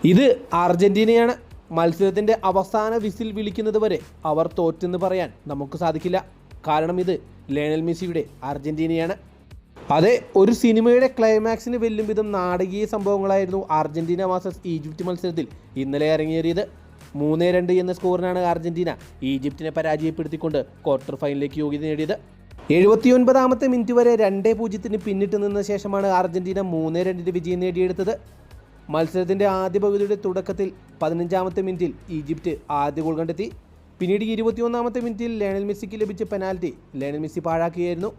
ഇത് അർജന്റീനയാണ്. മത്സരത്തിൻ്റെ അവസാന വിസിൽ വിളിക്കുന്നത് വരെ അവർ തോറ്റെന്ന് പറയാൻ നമുക്ക് സാധിക്കില്ല. കാരണം ഇത് ലയണൽ മെസ്സിയുടെ അർജന്റീനയാണ്. അതെ, ഒരു സിനിമയുടെ ക്ലൈമാക്സിന് വെല്ലും വിധം നാടകീയ സംഭവങ്ങളായിരുന്നു അർജന്റീന വേഴ്സസ് ഈജിപ്റ്റ് മത്സരത്തിൽ ഇന്നലെ അരങ്ങേറിയത്. 3-2 എന്ന സ്കോറിനാണ് അർജന്റീന ഈജിപ്തിനെ പരാജയപ്പെടുത്തിക്കൊണ്ട് ക്വാർട്ടർ ഫൈനലിലേക്ക് യോഗ്യത നേടിയത്. 79ാമത്തെ മിനിറ്റ് വരെ 2-0 പിന്നിട്ട് നിന്ന ശേഷമാണ് അർജന്റീന 3-2 വിജയം നേടിയെടുത്തത്. മത്സരത്തിൻ്റെ ആദ്യ പകുതിയുടെ തുടക്കത്തിൽ 15ാമത്തെ മിനിറ്റിൽ ഈജിപ്റ്റ് ആദ്യ ഗോൾ കണ്ടെത്തി. പിന്നീട് 21ാമത്തെ മിനിറ്റിൽ ലയണൽ മെസ്സിക്ക് ലഭിച്ച പെനാൽറ്റി ലയണൽ മെസ്സി പാഴാക്കുകയായിരുന്നു.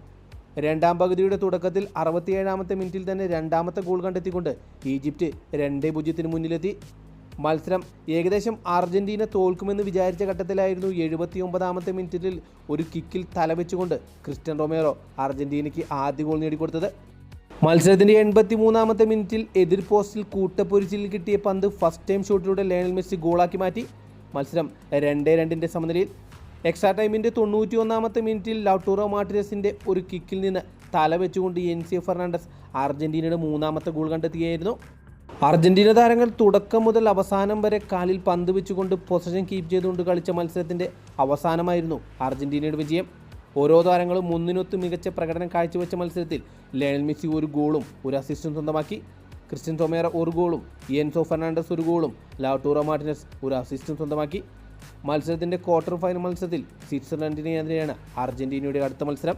രണ്ടാം പകുതിയുടെ തുടക്കത്തിൽ 67ാമത്തെ മിനിറ്റിൽ തന്നെ രണ്ടാമത്തെ ഗോൾ കണ്ടെത്തിക്കൊണ്ട് ഈജിപ്റ്റ് 2-0 മുന്നിലെത്തി. മത്സരം ഏകദേശം അർജന്റീന തോൽക്കുമെന്ന് വിചാരിച്ച ഘട്ടത്തിലായിരുന്നു 79ാമത്തെ മിനിറ്റിൽ ഒരു കിക്കിൽ തലവെച്ചുകൊണ്ട് ക്രിസ്റ്റ്യൻ റൊമേറോ അർജന്റീനയ്ക്ക് ആദ്യ ഗോൾ നേടിക്കൊടുത്തത്. മത്സരത്തിൻ്റെ 83ാമത്തെ മിനിറ്റിൽ എതിർ പോസ്റ്റിൽ കൂട്ടപ്പൊരിച്ചിൽ കിട്ടിയ പന്ത് ഫസ്റ്റ് ടൈം ഷോട്ടിലൂടെ ലയണൽ മെസ്സി ഗോളാക്കി മാറ്റി. മത്സരം 2-2 സമനിലയിൽ. എക്സ്ട്രാ ടൈമിൻ്റെ 91ാമത്തെ മിനിറ്റിൽ ലൗട്ടാറോ മാർട്ടിനസിൻ്റെ ഒരു കിക്കിൽ നിന്ന് തല വെച്ചുകൊണ്ട് എൻസിയോ ഫെർണാണ്ടസ് അർജന്റീനയുടെ 3ാമത്തെ ഗോൾ കണ്ടെത്തുകയായിരുന്നു. അർജന്റീന താരങ്ങൾ തുടക്കം മുതൽ അവസാനം വരെ കാലിൽ പന്ത് വെച്ചുകൊണ്ട് പൊസിഷൻ കീപ്പ് ചെയ്തുകൊണ്ട് കളിച്ച മത്സരത്തിൻ്റെ അവസാനമായിരുന്നു അർജന്റീനയുടെ വിജയം. ഓരോ താരങ്ങളും ഒന്നിനൊത്ത് മികച്ച പ്രകടനം കാഴ്ചവെച്ച മത്സരത്തിൽ ലയണൽ മെസ്സി ഒരു ഗോളും ഒരു അസിസ്റ്റും സ്വന്തമാക്കി. ക്രിസ്റ്റ്യൻ റൊമേറോ ഒരു ഗോളും എൻസോ ഫെർണാണ്ടസ് ഒരു ഗോളും ലൗട്ടാറോ മാർട്ടിനസ് ഒരു അസിസ്റ്റും സ്വന്തമാക്കി. മത്സരത്തിൻ്റെ ക്വാർട്ടർ ഫൈനൽ മത്സരത്തിൽ സ്വിറ്റ്സർലൻഡിനെതിരെയാണ് അർജന്റീനയുടെ അടുത്ത മത്സരം.